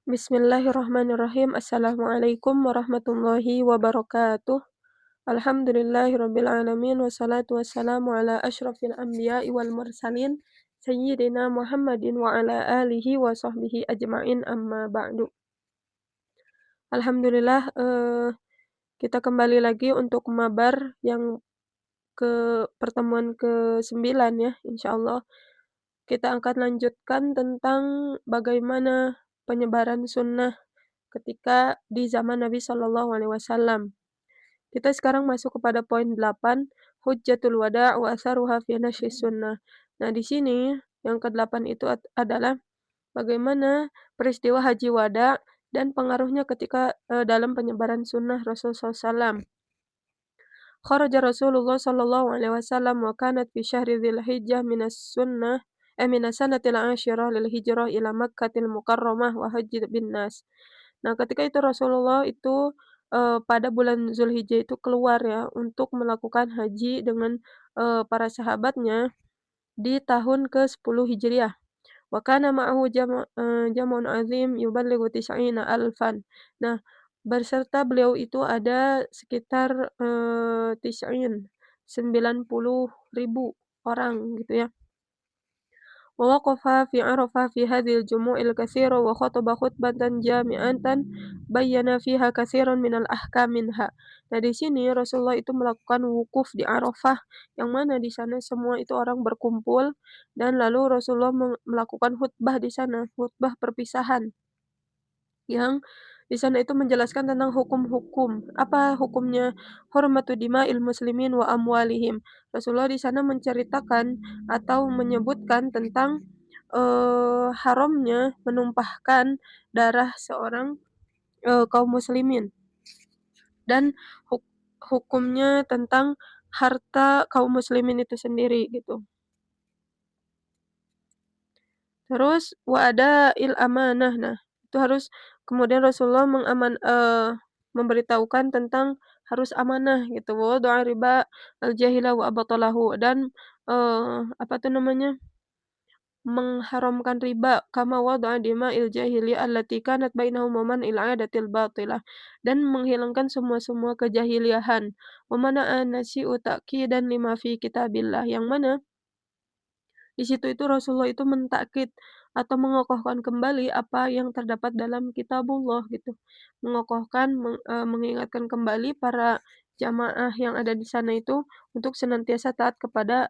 Bismillahirrahmanirrahim. Assalamualaikum warahmatullahi wabarakatuh. Alhamdulillahirabbil alamin wassalatu wassalamu ala asyrafil anbiya'i wal mursalin sayyidina Muhammadin wa ala alihi wa sahbihi ajmain amma ba'du. Alhamdulillah kita kembali lagi untuk mabar yang pertemuan ke-9 ya insyaallah. Kita akan lanjutkan tentang bagaimana penyebaran sunnah ketika di zaman Nabi Shallallahu Alaihi Wasallam. Kita sekarang masuk kepada poin 8, Hujjatul Wada' wa atharuha fi nasyri sunnah. Nah, di sini yang ke-8 itu adalah bagaimana peristiwa Haji Wada' dan pengaruhnya ketika dalam penyebaran sunnah Rasulullah SAW. Kharaja Rasulullah sallallahu alaihi wasallam wa kanat fi syahri Dzulhijjah minas sunnah minas sanatil 'ashirah lil hijrah ila Makkahil Mukarramah wa hajji bin nas. Nah, ketika itu Rasulullah itu pada bulan Zulhijjah itu keluar ya untuk melakukan haji dengan para sahabatnya di tahun ke-10 Hijriah. Wa kana ma'ahu jam'un 'azim yuballighu tis'ina alfan. Nah, berserta beliau itu ada sekitar 90.000 orang gitu ya. Wa waqafa fi Arafah fi hadhil jumu'il katsira wa khataba khutbatan jami'atan bayyana fiha katsiran minal ahkam minha. Nah, di sini Rasulullah itu melakukan wukuf di Arafah, yang mana di sana semua itu orang berkumpul dan lalu Rasulullah melakukan khutbah di sana, khutbah perpisahan yang di sana itu menjelaskan tentang hukum-hukum. Apa hukumnya? Hurmatu dima'il muslimin wa amwalihim. Rasulullah di sana menceritakan atau menyebutkan tentang haramnya menumpahkan darah seorang kaum muslimin dan hukumnya tentang harta kaum muslimin itu sendiri gitu. Terus wa ada'il amanah. Nah, itu harus kemudian Rasulullah memberitahukan tentang harus amanah gitu. Wa wada'a riba al-jahila wa abtalahu dan apa tuh namanya? Mengharamkan riba kama wada'a dima'il jahiliyah allati kanat bainahum wa man'il 'adatil batilah dan menghilangkan semua-semua kejahiliahan. Wa mana'a nasi'u ta'kidan lima fi kitabillah yang mana di situ itu Rasulullah itu mentakkid atau mengokohkan kembali apa yang terdapat dalam kitabullah gitu. Mengokohkan, mengingatkan kembali para jamaah yang ada di sana itu untuk senantiasa taat kepada,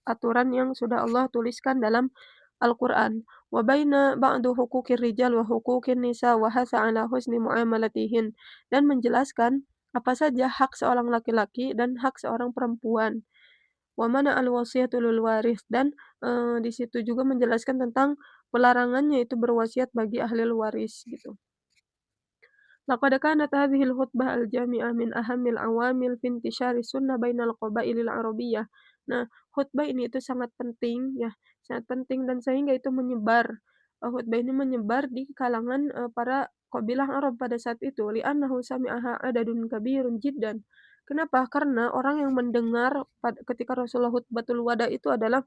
aturan yang sudah Allah tuliskan dalam Al-Qur'an. Wa baina ba'du huquqir rijal wa huquqin nisa wa hatha 'ala husni muamalatihin dan menjelaskan apa saja hak seorang laki-laki dan hak seorang perempuan. Wa mana'al wasiyatu lil waris dan, di situ juga menjelaskan tentang pelarangannya itu berwasiat bagi ahli waris gitu. Laqad kanat hadhil khutbah al-jami'ah min ahammil awamil fi intisyari sunnah bainal qabailil arabiyyah. Nah, khutbah ini itu sangat penting ya, sangat penting dan sehingga itu menyebar, khutbah ini menyebar di kalangan, para qabilah Arab pada saat itu, li'annahu sami'aha adadun kabirun jiddan. Kenapa? Karena orang yang mendengar ketika Rasulullah khutbatul wada itu adalah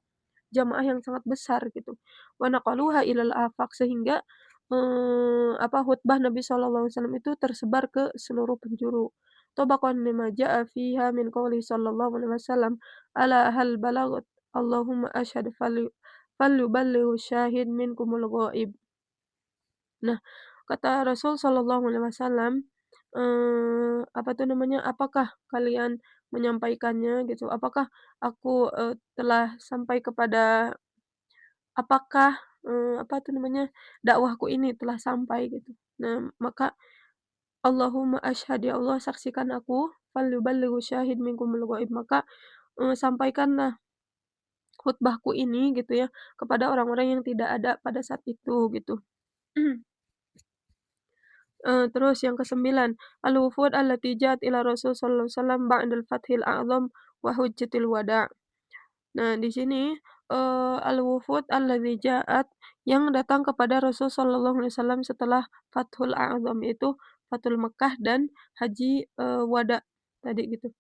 jamaah yang sangat besar gitu. Wa naqaluha ilal afaq sehingga, khutbah Nabi SAW itu tersebar ke seluruh penjuru. Tabaqan lima jaa'a fiha min qouli sallallahu alaihi wasallam, "Ala hal balagat? Allahumma ashhad falyuballighu syahid minkumul ghaib." Nah, kata Rasul sallallahu alaihi wasallam, apa tuh namanya, "Apakah kalian menyampaikannya?" Gitu. "Apakah aku, telah sampai kepada apakah, apa tuh namanya, dakwahku ini telah sampai?" Gitu. Nah, maka Allahumma asyhad, ya Allah saksikan aku, falyuballighu syahid minkumul ghaib, maka, sampaikanlah khutbahku ini gitu ya, kepada orang-orang yang tidak ada pada saat itu gitu. Terus yang ke-9, al-wufud allati ja'at ila Rasul sallallahu alaihi wasallam ba'dal fathil a'zam wa hujjatil wada'. Nah, di sini, al-wufud alladzi ja'at yang datang kepada Rasul sallallahu alaihi wasallam setelah Fathul A'zam, yaitu Fathul Makkah dan Haji, Wada' tadi gitu.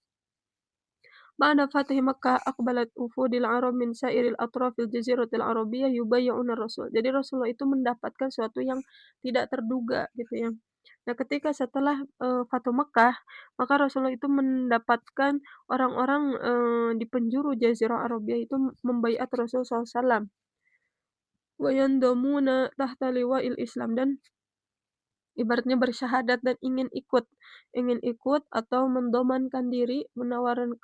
Ba'da fathi Makkah aqbalat wufudil Arab min sairil atrafil jaziratil Arabiyyah yubayyi'una Rasul. Jadi Rasulullah itu mendapatkan sesuatu yang tidak terduga gitu ya. Nah, ketika setelah, Fathu Makkah, maka Rasulullah itu mendapatkan orang-orang, di penjuru Jazirah Arabia itu membaiat Rasul SAW, wa yandamuna tahta liwa'il Islam dan ibaratnya bersyahadat dan ingin ikut atau mendomankan diri,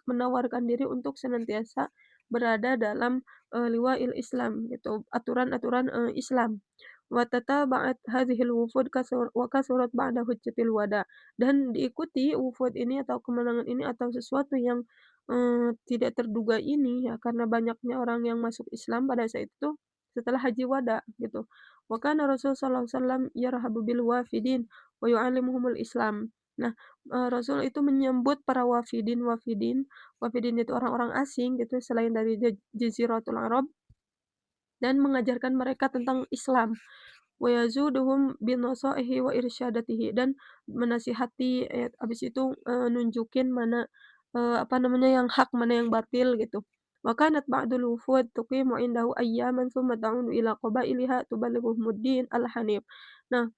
menawarkan diri untuk senantiasa berada dalam, liwa'il Islam gitu, aturan-aturan, Islam. Wa tataba'at hadhil wufud kasurat ba'da hujjatil wada, dan diikuti wufud ini atau kemenangan ini atau sesuatu yang, tidak terduga ini ya karena banyaknya orang yang masuk Islam pada saat itu setelah haji wada gitu. Wa kana Rasul sallallahu alaihi wasallam yarhabu bil wafidin wa yu'allimuhumul Islam. Nah, Rasul itu menyambut para wafidin wafidin, wafidin itu orang-orang asing gitu selain dari Jaziratul Arab dan mengajarkan mereka tentang Islam. Wa yazuduhum binasaihi wa irsyadatihi, dan menasihati, habis itu, nunjukin mana, apa namanya, yang hak, mana yang batil gitu. Wa kanat ba'dul wufud tuqimu indahu ayyaman thumma ta'udu ila qabailiha tuballighuhumud-din al-hanif. Nah,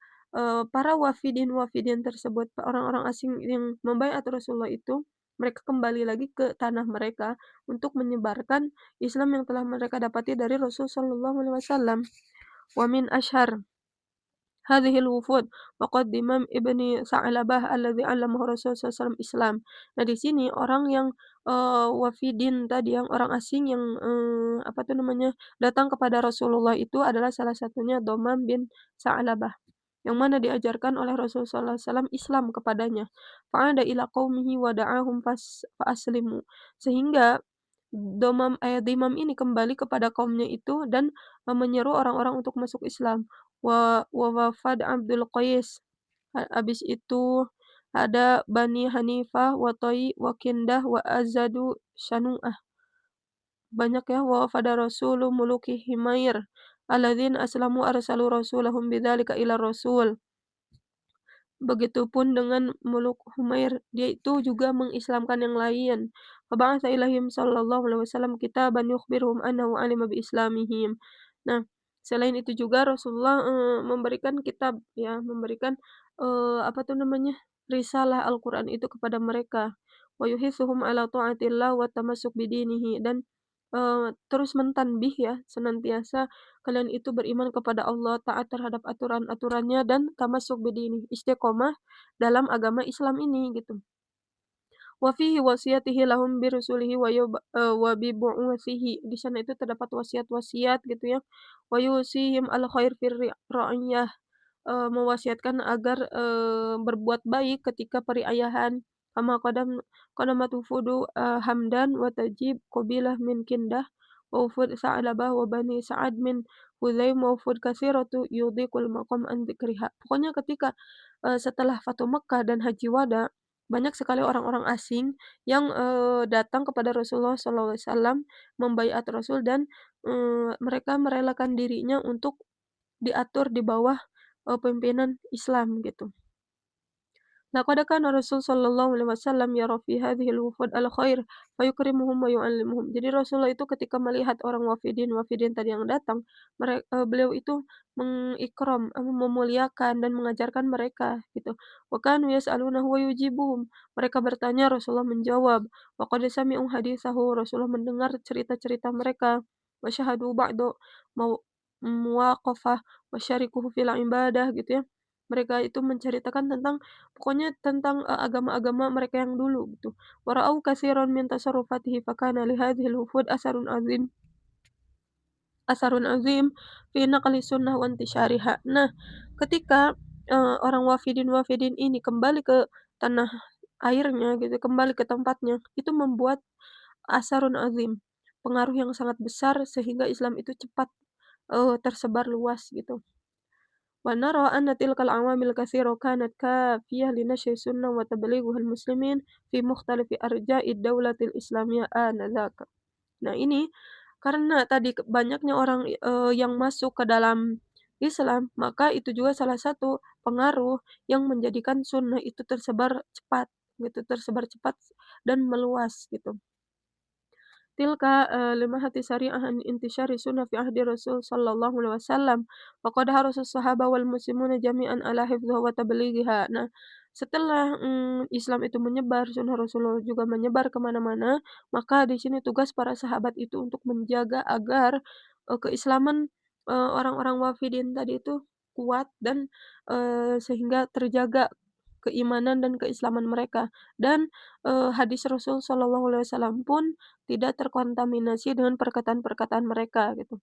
para wafidin-wafidin tersebut, orang-orang asing yang membaiat Rasulullah itu, mereka kembali lagi ke tanah mereka untuk menyebarkan Islam yang telah mereka dapati dari Rasul sallallahu alaihi wasallam. Wa min ashhar هذه الوفود وقد Imam Ibni Sa'labah alladzi 'allamahu Rasul SAW Islam. Nah, di sini orang yang, wafidin tadi, yang orang asing yang, apa tuh namanya, datang kepada Rasulullah itu adalah salah satunya Domam bin Sa'labah, yang mana diajarkan oleh Rasul SAW Islam kepadanya. Fa'ada ila qaumihi wa da'ahum fa aslimu. Sehingga Dimam ini kembali kepada kaumnya itu dan, menyeru orang-orang untuk masuk Islam. Wa wafad Abdul Qais, habis itu ada Bani Hanifah, wa Tai, wa Kindah, wa Azadu Syanu'ah. Banyak ya, wa wafada rasulu muluki Himair, alladzina aslamu arsalu rasulahum bidzalika ila rasul. Begitupun dengan Muluk Humair, dia itu juga mengislamkan yang lain. Faba'atsa ilaihim sallallahu alaihi wasallam kitaban yukhbiruhum annahu alima bi islamihim. Nah, selain itu juga Rasulullah, memberikan kitab ya, memberikan, apa tuh namanya, risalah Al-Qur'an itu kepada mereka. Wa yuhitsuhum ala ta'atillah wa tamassuk bidinihi, dan, terus mentanbih ya, senantiasa kalian itu beriman kepada Allah, taat terhadap aturan-aturannya dan tamasuk bidini, istiqomah dalam agama Islam ini gitu. Wa fihi wasiyatihi lahum bi rusulihi wa bi bu'utsihi. Di sana itu terdapat wasiat-wasiat gitu ya. Wa yusihim al khair fir ra'iyah, mewasiatkan agar, berbuat baik ketika periayahan. Kama qadamat wufudu, Hamdan wa Tajib qabilah min Kindah wa wufud Sa'labah wa Bani Sa'ad min Hudzaim wa wufud katsiratu yudhiqul maqam an dzikriha. Pokoknya ketika, setelah Fathu Mekkah dan Haji Wada, banyak sekali orang-orang asing yang, datang kepada Rasulullah SAW membaiat Rasul dan, mereka merelakan dirinya untuk diatur di bawah, pimpinan Islam gitu. Laqad kana Rasul sallallahu alaihi wasallam yara fi hadhil wufud al-khair fayukrimuhum wa yu'allimuhum. Jadi Rasulullah itu ketika melihat orang wafidin tadi yang datang, beliau itu mengikram, memuliakan dan mengajarkan mereka gitu. Wa kanu yas'alunahu wa yujibuhum. Mereka bertanya, Rasulullah menjawab. Wa qad sami'u haditsahu, Rasulullah mendengar cerita-cerita mereka. Wa syahadu ba'du maw muwaqafah wa syarikuhu fil ibadah gitu ya. Mereka itu menceritakan tentang, pokoknya tentang, agama-agama mereka yang dulu gitu. Wa ra'au katsiran min tasarrufatihi fakana li hadhil wufud asarun azim fi naqli sunnah wa intisyariha. Nah, ketika, orang wafidin ini kembali ke tanah airnya gitu, kembali ke tempatnya, itu membuat asarun azim, pengaruh yang sangat besar sehingga Islam itu cepat, tersebar luas gitu. Wa nara anna tilkal awamil katsira kanat kafiyah li nashri sunnah wa tablighuhal muslimin fi mukhtalifi arja'id daulatil islamiyyah anadzaka. Nah, ini karena tadi banyaknya orang, yang masuk ke dalam Islam, maka itu juga salah satu pengaruh yang menjadikan sunnah itu tersebar cepat gitu, tersebar cepat dan meluas gitu. tilka, limahati sari'ahan intishari sunnah fi ahdi Rasul sallallahu alaihi wasallam, wa qad harasa as-sahaba wal muslimuna jami'an ala hifdhiha wa tablighiha. Nah, setelah, Islam itu menyebar, sunnah Rasulullah juga menyebar ke mana-mana, maka di sini tugas para sahabat itu untuk menjaga agar, keislaman, orang-orang wafidin tadi itu kuat dan, sehingga terjaga keimanan dan keislaman mereka. Dan, hadis Rasul sallallahu alaihi wasallam pun tidak terkontaminasi dengan perkataan-perkataan mereka gitu.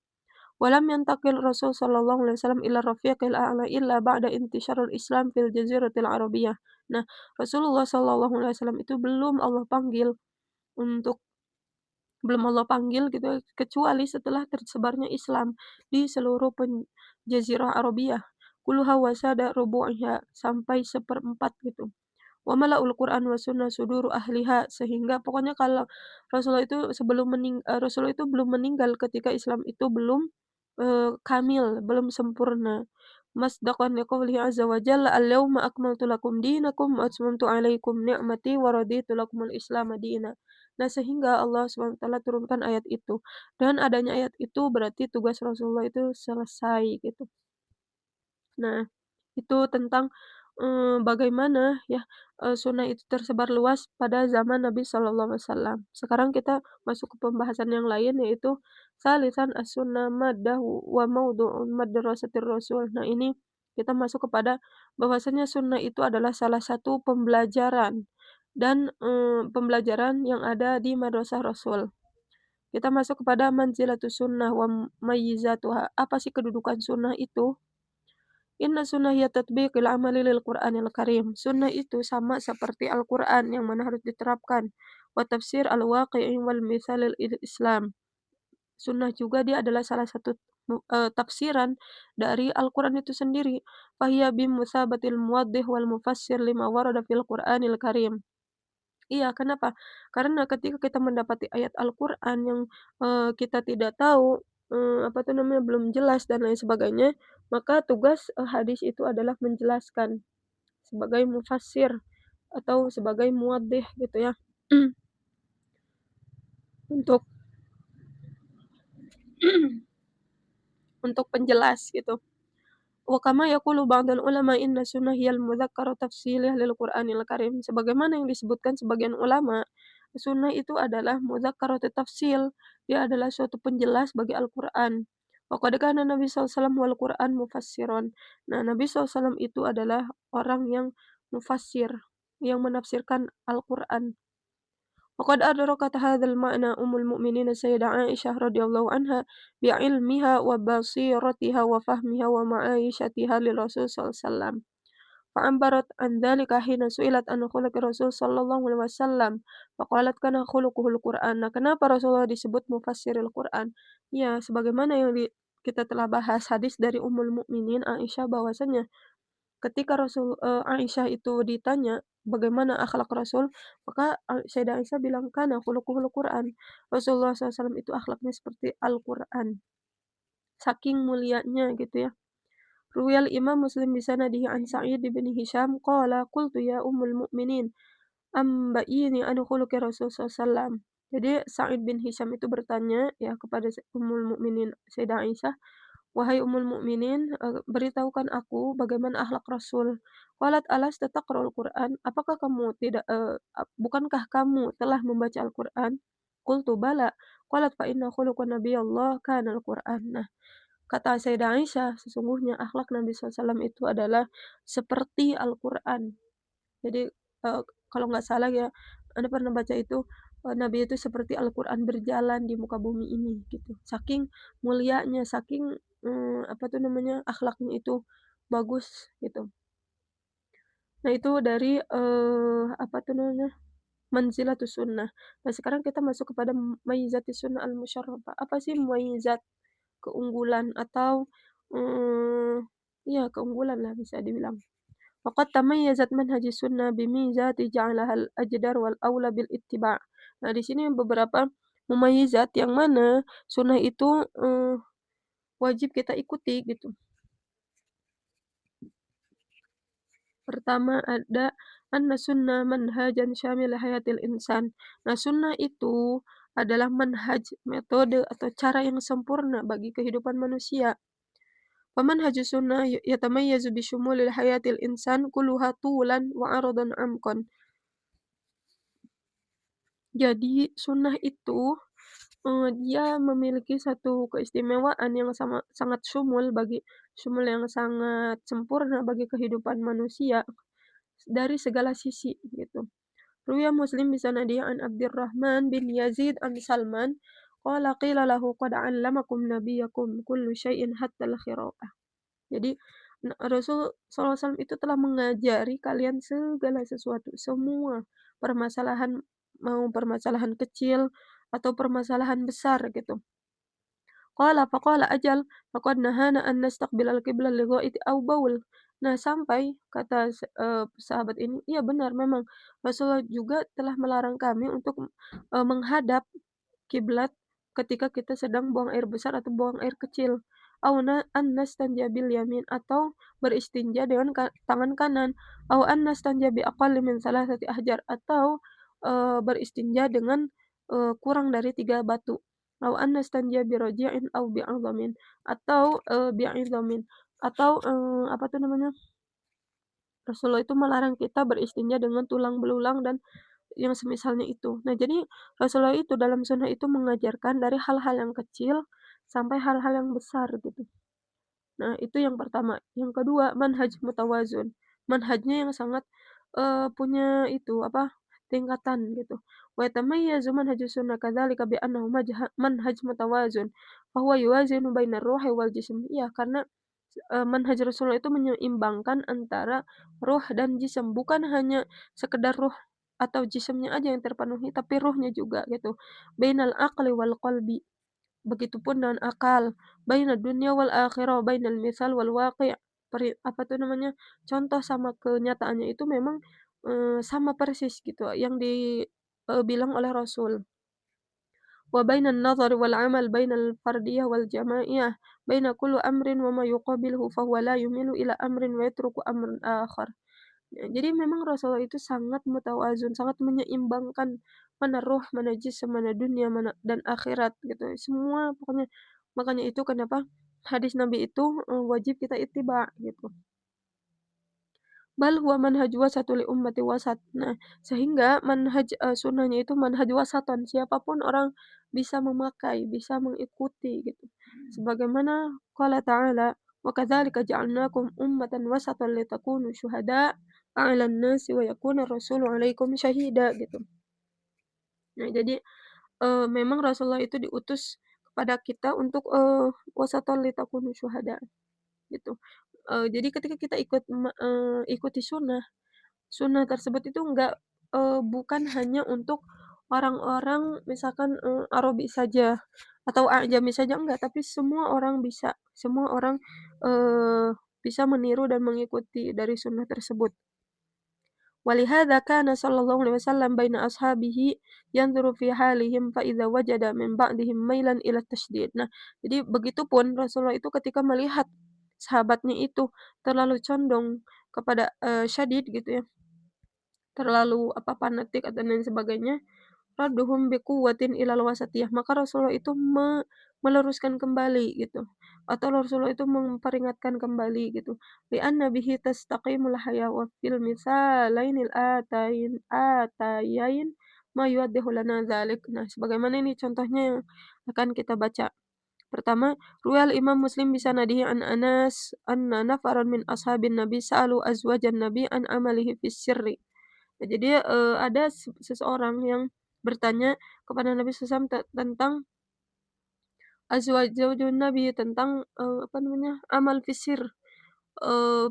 Walam yantakil Rasul sallallahu alaihi wasallam ila rafiqil a'la illa ba'da intisyarul Islam fil jaziratil Arabiyyah. Nah, Rasulullah sallallahu alaihi wasallam itu untuk belum Allah panggil gitu ya, kecuali setelah tersebarnya Islam di seluruh Jazirah Arabiyah. Kuluha wasada rubu'iha sampai seperempat gitu. Wa mala'ul Qur'an wa sunnah suduru ahliha, sehingga pokoknya kalau Rasulullah itu belum meninggal ketika Islam itu belum, kamil, belum sempurna. Masdaqan liqoulihi azza wa jalla, "Al-yauma akmaltu lakum dinakum wa atmamtu 'alaikum ni'mati wa raditu lakumul Islama dina." Nah, sehingga Allah Subhanahu wa taala turunkan ayat itu, dan adanya ayat itu berarti tugas Rasulullah itu selesai gitu. Nah, itu tentang, bagaimana ya, sunnah itu tersebar luas pada zaman Nabi Shallallahu alaihi wasallam. Sekarang kita masuk ke pembahasan yang lain, yaitu salisan as-sunnah maddahu wa maudu'un madrasatir rasul. Nah, ini kita masuk kepada bahwasanya sunnah itu adalah salah satu pembelajaran dan, pembelajaran yang ada di madrasah Rasul. Kita masuk kepada manzilatus sunnah wa mayyizatuha. Apa sih kedudukan sunnah itu? Inna sunnah hiya tatbiqil amali lil Qur'anil Karim. Sunnah itu sama seperti Al-Quran yang mana harus diterapkan. Wa tafsir al-waqi'i wal misalil Islam. Sunnah juga dia adalah salah satu tafsiran dari Al-Quran itu sendiri. Fahiya bimusabatil muwaddih wal mufassir lima warada fil Qur'anil Karim. Iya, kenapa? Karena ketika kita mendapati ayat Al-Qur'an yang, kita tidak tahu, apa tuh namanya, belum jelas dan lain sebagainya, maka tugas, hadis itu adalah menjelaskan sebagai mufassir atau sebagai muwaddih gitu ya, untuk untuk penjelas gitu. Wa kama yaqulu ba'dul ulama inna sunnah hiyal mudzakkar tafsilih lil Qur'anil Karim. Sebagaimana yang disebutkan sebagian ulama, sunnah itu adalah mudzakkar tafsil, dia adalah suatu penjelas bagi Al-Qur'an. Wa qad kana Nabi SAW wal Qur'an mufassiron. Nah, Nabi SAW itu adalah orang yang mufassir, yang menafsirkan Al-Qur'an. وقد أدركت هذا المعنى أم المؤمنين السيدة عائشة رضي الله عنها بعلمها وبصيرتها وفهمها ومعايشتها للرسول صلى الله عليه وسلم، فعبرت عن ذلك حين سئلت عن خلق الرسول صلى الله عليه وسلم فقالت كان خلقه القرآن. Nah, kenapa Rasulullah disebut mufassiril Quran? Ya, sebagaimana yang kita telah bahas hadis dari Ummul Mukminin Aisyah bahwasanya ketika Aisyah itu ditanya, bagaimana akhlak Rasul, maka Sayyidah Aisyah bilang, "Kana khuluquhul Qur'an." Rasulullah SAW itu akhlaknya seperti Al-Qur'an, saking mulianya gitu ya. Ruwiyal Imam Muslim bi sanadihi an Sa'id bin Hisham qala qultu ya ummul mu'minin amba'ini an khuluqi Rasul SAW. Jadi Sa'id bin Hisham itu bertanya ya kepada Ummul Mukminin Sayyidah Aisyah, "Wahai Ummul Mukminin, beritahukan aku bagaimana akhlak Rasul." Qalat, "Alasta taqra'ul Qur'an?" Apakah kamu tidak bukankah kamu telah membaca Al-Qur'an? Qultu, "Bala." Qalat, "Fa inna khuluqan nabiyallah kana Al-Qur'an." Nah, kata Sayyidah Aisyah, sesungguhnya akhlak Nabi SAW itu adalah seperti Al-Qur'an. Jadi, kalau nggak salah ya, Anda pernah baca itu, Nabi itu seperti Al-Qur'an berjalan di muka bumi ini gitu. Saking mulianya, saking, apa tuh namanya, akhlaknya itu bagus gitu. Nah, itu dari, apa tuh namanya, manzilatus sunnah. Nah, sekarang kita masuk kepada maizatis sunnah al-musyarrafah. Apa sih maizat, keunggulan atau, iya keunggulan lah bisa dibilang. Faqad tamayyazat manhajus sunnah bimizati ja'alahal ajdar wal aula bil ittiba'. Nah, di sini beberapa mumayyizat yang mana sunnah itu, wajib kita ikuti gitu. Pertama ada anna sunnah manhajan syamil hayatil insan. Nah, sunnah itu adalah manhaj, metode atau cara yang sempurna bagi kehidupan manusia. Famanhajus sunnah yatamayyazu bisyumulil hayatil insan kulluha tulan wa aradan amqan. Jadi sunnah itu, dia memiliki satu keistimewaan yang sangat syumul yang sangat sempurna bagi kehidupan manusia dari segala sisi gitu. Ruwiya Muslim bi sanadihi an Abdurrahman bin Yazid an Salman qala qila lahu qad 'allamakum nabiyyakum kullu syai'in hatta al-qira'ah. Jadi Rasul SAW itu telah mengajari kalian segala sesuatu, semua permasalahan, mau permasalahan kecil atau permasalahan besar gitu. Faqala ajal faqad nahana an nastaqbilal qiblah li ghaiti aw baul. Nah, sampai kata sahabat ini, iya benar memang Rasulullah juga telah melarang kami untuk, menghadap kiblat ketika kita sedang buang air besar atau buang air kecil. An nastanja bil yamin atau beristinja dengan tangan kanan. An nastanja bi aqalli min salasati ahjar atau, beristinja dengan, kurang dari 3 batu. An nastanja bi raji'in aw bi'idhamin atau, bi'idhamin atau, apa tuh namanya, Rasulullah itu melarang kita beristinja dengan tulang belulang dan yang semisalnya itu. Nah, jadi Rasulullah itu dalam sunnah itu mengajarkan dari hal-hal yang kecil sampai hal-hal yang besar gitu. Nah, itu yang pertama. Yang kedua, manhaj mutawazun. Manhajnya yang sangat, punya itu, apa, tingkatan gitu. Wa yatamayyazu manhajus sunnah kadzalika bi annahu manhaj mutawazun, fa huwa yuwazinu bainar ruhi wal jism. Iya, karena, manhaj Rasulullah itu menyeimbangkan antara ruh dan jism, bukan hanya sekedar ruh atau jisimnya aja yang terpenuhi, tapi ruhnya juga gitu. Bainal aqli wal qalbi. Begitupun dengan akal, bainad dunya wal akhirah, bainal misal wal waqi'. Apa tuh namanya, contoh sama kenyataannya itu memang, sama persis gitu yang bilang oleh Rasul. Wa bainan nadhar wal amal, bainal fardiyah wal jama'iyah, baina kulli amrin wa ma yuqabiluhu fa huwa la yumilu ila amrin wa yatruku amran akhar. Ya, jadi memang Rasulullah itu sangat mutawazun, sangat menyeimbangkan mana roh, mana jism, mana dunia, mana dan akhirat gitu. Semua pokoknya makanya itu kenapa hadis Nabi itu, wajib kita ittiba gitu. Bal huwa manhaj wasatu li ummati wasat. Nah, sehingga manhaj, sunnahnya itu manhaj wasatan, siapapun orang bisa memakai, bisa mengikuti gitu. Sebagaimana qala ta'ala, "Wa kadzalika ja'alnakum ummatan wasatan litakunu syuhada' 'alan nasi wa yakuna rasulu 'alaikum syahida," gitu. Nah, jadi, memang Rasulullah itu diutus kepada kita untuk, wasatan litakunu syuhada' gitu. Jadi ketika kita ikuti sunnah, sunnah tersebut itu bukan hanya untuk orang-orang misalkan, Arabi saja atau Ajami saja, enggak, tapi semua orang bisa, semua orang, eee, bisa meniru dan mengikuti dari sunnah tersebut. Walihada kana sallallahu alaihi wasallam baina ashabihi yanzuru fi halihim fa idza wajada min ba'dihim mailan ila tasydid. Nah, jadi begitupun Rasulullah itu ketika melihat sahabatnya itu terlalu condong kepada, syadid gitu ya, terlalu apa, fanatik atau lain sebagainya, radduhum biquwwatin ilal wasatiyah, maka Rasulullah itu meluruskan kembali gitu, atau Rasulullah itu memperingatkan kembali gitu. Li'anna bihi tastaqimul haya wa fil misalainil atayain ma yuwaddihu lana dzalik. Nah, sebagaimana ini contohnya yang akan kita baca. Pertama, ruwayal Imam Muslim bi sanadihi an Anas anna nafaran min ashabin Nabi sa'alu azwajan Nabi an amalihi fis sirri. Nah, jadi, ada seseorang yang bertanya kepada Nabi SAW tentang zaujun Nabi, tentang, apa namanya, amal fisir,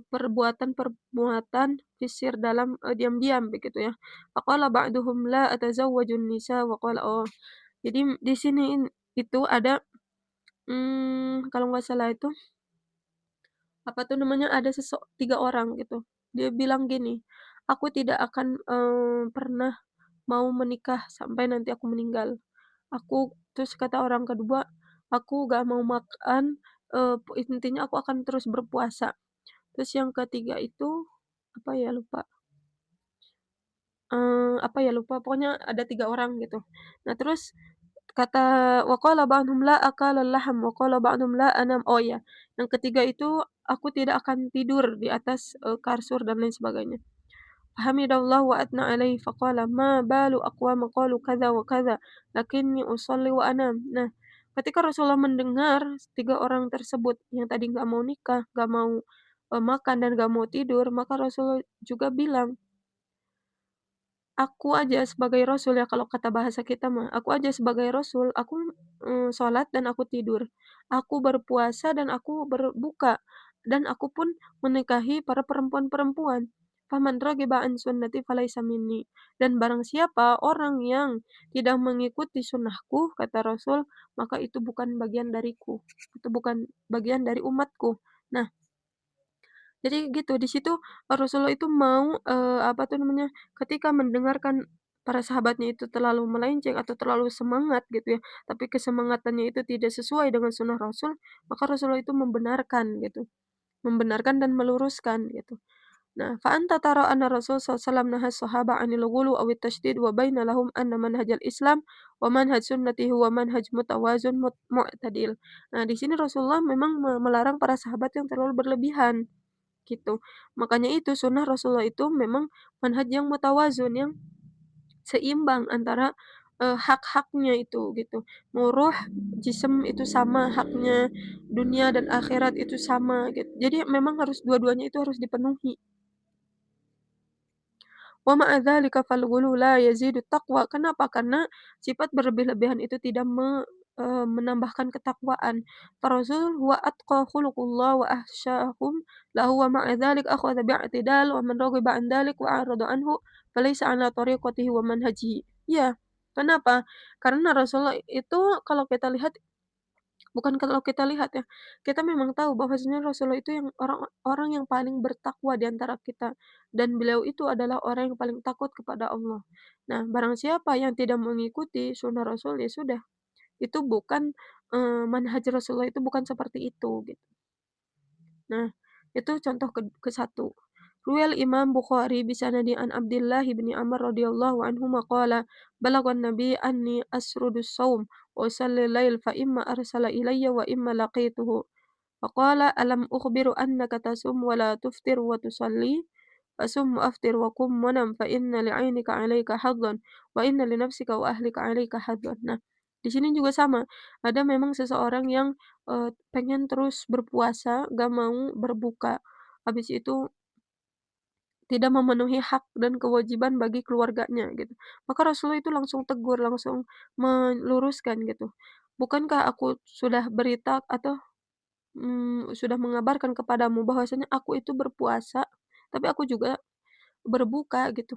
perbuatan-perbuatan fisir dalam, diam-diam begitu ya. Faqala ba'duhum la atazawwajun nisa wa qala oh, jadi di sini itu ada, kalau nggak salah itu, apa tuh namanya, ada 3 orang gitu. Dia bilang gini, "Aku tidak akan, pernah mau menikah sampai nanti aku meninggal. Terus kata orang kedua, "Aku gak mau makan, intinya aku akan terus berpuasa." Terus yang ketiga itu, apa ya lupa, apa ya lupa, pokoknya ada 3 orang gitu. Nah, terus kata wa qala ba'dhum la akala laham wa qala ba'dhum la anam. Oh ya, yang ketiga itu aku tidak akan tidur di atas, kasur dan lain sebagainya. Hamidallah wa athna alaihi faqala ma balu aqwamin qalu kadza wa kadza lakinni usalli wa anam. Nah, ketika Rasulullah mendengar 3 orang tersebut yang tadi nggak mau nikah, nggak mau, makan dan nggak mau tidur, maka Rasulullah juga bilang, "Aku aja sebagai rasul," ya kalau kata bahasa kita mah, "aku aja sebagai rasul, aku, sholat dan aku tidur. Aku berpuasa dan aku berbuka, dan aku pun menikahi para perempuan-perempuan. Faman ragiba an sunnati falaisa minni." Dan barang siapa orang yang tidak mengikuti sunnahku, kata Rasul, maka itu bukan bagian dariku, itu bukan bagian dari umatku. Nah, jadi gitu, di situ Rasulullah itu mau, apa tuh namanya, ketika mendengarkan para sahabatnya itu terlalu melenceng atau terlalu semangat gitu ya, tapi kesemangatannya itu tidak sesuai dengan sunnah Rasul, maka Rasulullah itu membenarkan gitu, membenarkan dan meluruskan gitu. Nah, fa anta tara anna Rasul SAW naha as-sahaba 'anil ghulu aw at-tashdid wa bayyana lahum anna manhajal Islam wa manhaj sunnatihi huwa manhaj mutawazun mu'tadil. Nah, di sini Rasulullah memang melarang para sahabat yang terlalu berlebihan. Gitu. Makanya itu sunnah Rasulullah itu memang manhaj yang mutawazun, yang seimbang antara, hak-haknya itu gitu. Mau ruh, jism itu sama haknya, dunia dan akhirat itu sama gitu. Jadi memang harus dua-duanya itu harus dipenuhi. Wa ma'a dzalika fal ghulu la yazidu taqwa. Kenapa? Karena sifat berlebih-lebihan itu tidak menambahkan ketakwaan. Farasul huwa atqa khuluqullah wa ahsyahum lahu wa ma'a dzalik akhadha bi'tidal wa man raghiba an dzalik wa a'rada anhu falaysa 'ala tariqatihi wa manhajihi. Iya, kenapa? Karena Rasulullah itu kalau kita lihat bukan kalau kita lihat ya, kita memang tahu bahwasanya Rasulullah itu yang orang orang yang paling bertakwa di antara kita, dan beliau itu adalah orang yang paling takut kepada Allah. Nah, barang siapa yang tidak mengikuti sunnah Rasul, ya sudah, itu bukan, manhaj Rasulullah itu bukan seperti itu, gitu. Nah, itu contoh ke-1. Ruwayal Imam Bukhari bisanadi an Abdillah bin Amr radhiyallahu anhuma qala, "Balaghan nabi anni asrudus shaum wa usalli lail fa imma arsala ilayya wa imma laqituhu." Faqala, "Alam ukhbiru annaka tasum wa la tuftir wa tusalli? Fasum wa aftir wa qum wa nam fa inna li'ainika 'alaika hadzan wa inna li nafsika wa ahlika 'alaika hadzan." Nah, di sini juga sama, ada memang seseorang yang, pengen terus berpuasa, gak mau berbuka. Habis itu tidak memenuhi hak dan kewajiban bagi keluarganya gitu. Maka Rasulullah itu langsung tegur, langsung meluruskan gitu. "Bukankah aku sudah berita atau, sudah mengabarkan kepadamu bahwasanya aku itu berpuasa, tapi aku juga berbuka gitu.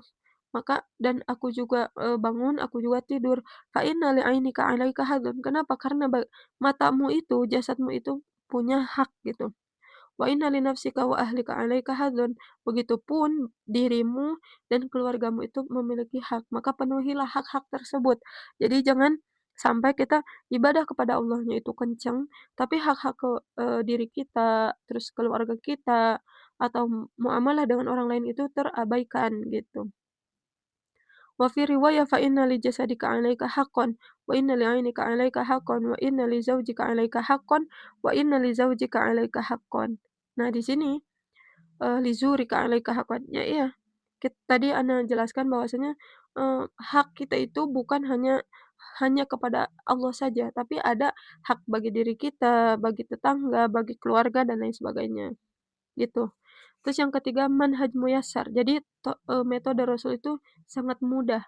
Maka dan aku juga, bangun, aku juga tidur. Fa inna li'ainika 'alaika hadzun." Kenapa? Karena matamu itu, jasadmu itu punya hak gitu. Wa inna li nafsika wa ahlika 'alaika hadzun. Begitupun dirimu dan keluargamu itu memiliki hak, maka penuhilah hak-hak tersebut. Jadi jangan sampai kita ibadah kepada Allahnya itu kenceng, tapi hak-hak diri kita, terus keluarga kita, atau muamalah dengan orang lain itu terabaikan gitu. Wa fi riwayah fa inna li jasadika 'alaika haqqan wa inna li 'ainika 'alaika haqqan wa inna li zawjika 'alaika haqqan wa inna li zawjika 'alaika haqqan. Nah, di sini, li zurika 'alaika haqqan. Ya iya, tadi Ana jelaskan bahwasanya, hak kita itu bukan hanya kepada Allah saja, tapi ada hak bagi diri kita, bagi tetangga, bagi keluarga dan lain sebagainya, gitu. Terus yang ketiga manhaj muyassar. Jadi metode Rasul itu sangat mudah.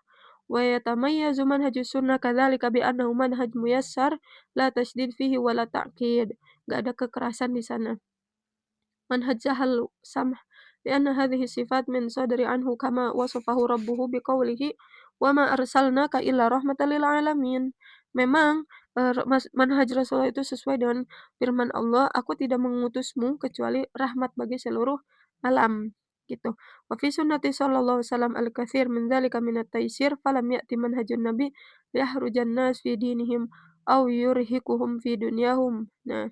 Wa yatamayyazu manhajus sunnah kadzalika bi annahu manhaj muyassar la tasydid fihi wa la ta'qid. Nggak ada kekerasan di sana. Manhaj sahal samh lianna hadhihi sifat min sadri anhu kama wasafahu rabbuhu biqaulihi wa ma arsalnaka illa rahmatan lil alamin. Memang, manhaj Rasulullah itu sesuai dengan firman Allah, "Aku tidak mengutusmu kecuali rahmat bagi seluruh alam." Gitu. Wa fi sunnati sallallahu alaihi wasallam al-katsir min dzalika min at-taysir falam ya'ti manhajun nabi liyahrujan nas fi dinihim aw yurhikuhum fi dunyahum. Nah,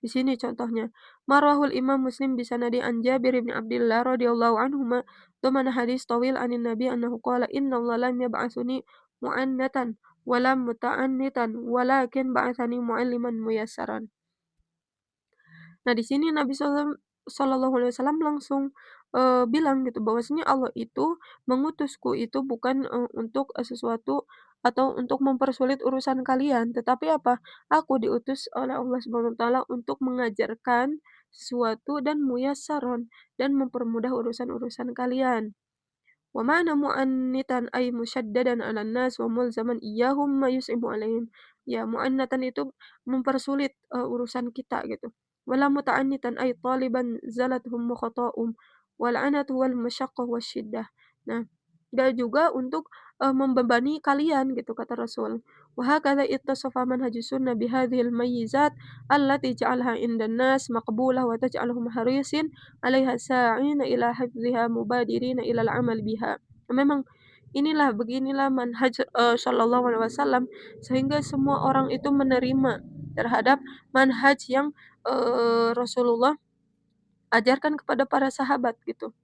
di sini contohnya, marwahul Imam Muslim bisanadi an Jabir bin Abdillah radhiyallahu anhuma, dhamana hadis tawil anin Nabi annahu qala, "Innallaha lam yab'atsuni mu'annatan wa muta'annitan walakin ba'atsani mu'alliman muyassaran. Nah, di sini Nabi Shallallahu alaihi wasallam langsung, bilang gitu bahwasanya Allah itu mengutusku itu bukan, untuk, sesuatu atau untuk mempersulit urusan kalian, tetapi apa, aku diutus oleh Allah Subhanahu wa taala untuk mengajarkan sesuatu dan muyassarun dan mempermudah urusan-urusan kalian. Wa ma'na mu'annitan ay musyaddadan 'alan nas wa mulzaman iyyahum ma yus'ibu 'alaihim. Ya, mu'annatan itu mempersulit, urusan kita gitu. Wala muta'annitan ay taliban zalathum wa khata'um wal 'anatu wal masyaqqah wasyiddah. Nah, dan juga untuk, membebani kalian gitu kata Rasul. Wa hakadha ittasafa manhajus sunnah bihadhil mayyizat allati ja'alaha 'indan nas maqbulah wa taj'aluhum harisin 'alaiha sa'ina ila hifdziha mubadirina ilal amal biha. Memang beginilah manhaj, sallallahu alaihi wasallam sehingga semua orang itu menerima terhadap manhaj yang, Rasulullah ajarkan kepada para sahabat gitu.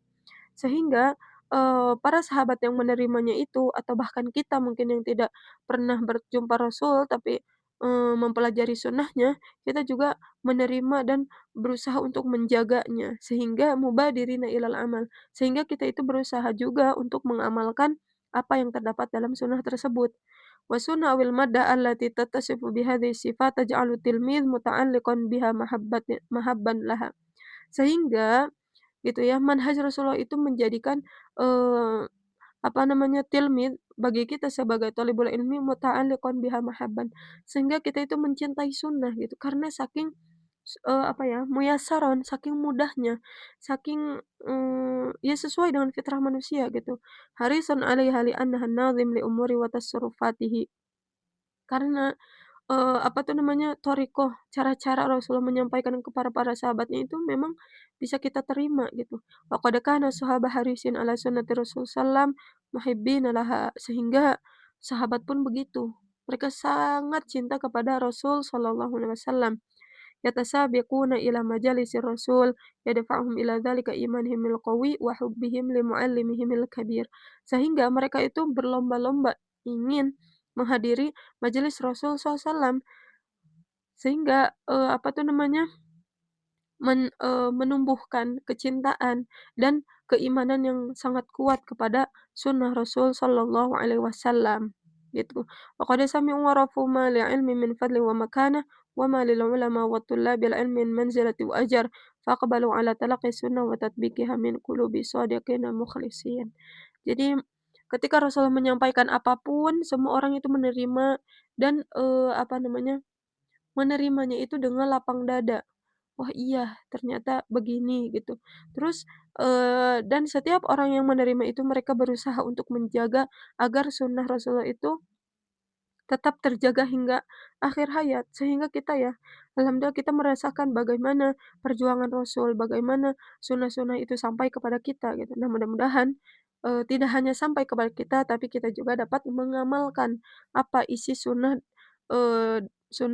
Sehingga, para sahabat yang menerimanya itu atau bahkan kita mungkin yang tidak pernah berjumpa Rasul tapi, mempelajari sunnahnya, kita juga menerima dan berusaha untuk menjaganya sehingga mubadirina ilal amal, sehingga kita itu berusaha juga untuk mengamalkan apa yang terdapat dalam sunnah tersebut. Wa sunnah awil madda allati tattasifu bihadhihi sifat taj'alu tilmidz muta'alliqan biha mahabban laha. Sehingga gitu ya, manhaj Rasulullah itu menjadikan, apa namanya, tilmid bagi kita sebagai thalibul ilmi muta'alliqan biha mahabban. Sehingga kita itu mencintai sunnah gitu, karena saking apa ya, muyassaron, saking mudahnya, saking, ya sesuai dengan fitrah manusia gitu. Harisun 'alaiha li'annaha an-nazim li umuri wa tasarrufatihi. Karena apa tuh namanya, thoriqoh, cara-cara Rasulullah menyampaikan kepada para sahabatnya itu memang bisa kita terima gitu. Wa qad kana sahabah harisin ala sunnati Rasul sallam muhibbina laha, sehingga sahabat pun begitu. Mereka sangat cinta kepada Rasul sallallahu alaihi wasallam. Yatasabiquna ila majalisi Rasul yadfa'uhum ila dzalika imanihimul qawi wa hubbihim li muallimihimil kabir. Sehingga mereka itu berlomba-lomba ingin menghadiri majelis Rasul SAW sehingga, apa tuh namanya, menumbuhkan kecintaan dan keimanan yang sangat kuat kepada sunnah Rasul sallallahu alaihi wasallam, gitu. Wa qad sami'u wa rafu ma li'ilmi min fadli wa makanah, wa ma lil ulama wa tullabil ilmi min manzilati wa ajar, faqbalu ala talaqqi sunnah wa tatbiqiha min qulubi shadiqina mukhlisin. Jadi, ketika Rasulullah menyampaikan apapun, semua orang itu menerima dan, apa namanya, menerimanya itu dengan lapang dada. "Wah iya, ternyata begini," gitu. Terus, dan setiap orang yang menerima itu mereka berusaha untuk menjaga agar sunnah Rasulullah itu tetap terjaga hingga akhir hayat. Sehingga kita ya, alhamdulillah kita merasakan bagaimana perjuangan Rasul, bagaimana sunnah-sunnah itu sampai kepada kita gitu. Nah, mudah-mudahan, tidak hanya sampai kepada kita, tapi kita juga dapat mengamalkan apa isi sunnah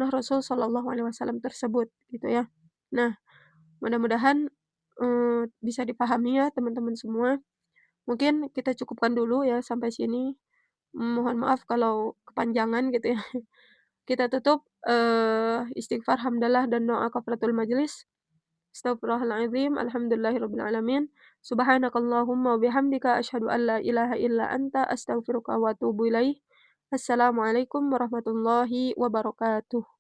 Rasul Shallallahu alaihi wasallam tersebut gitu ya. Nah, mudah-mudahan, bisa dipahami ya teman-teman semua. Mungkin kita cukupkan dulu ya sampai sini. Mohon maaf kalau kepanjangan gitu ya. Kita tutup, istighfar, hamdalah, dan doa kafaratul majelis. Astaghfirullahaladzim, alhamdulillahirabbil alamin. Subhanakallahumma wa bihamdika asyhadu an la ilaha illa anta astaghfiruka wa atubu ilaik. Assalamualaikum warahmatullahi wabarakatuh.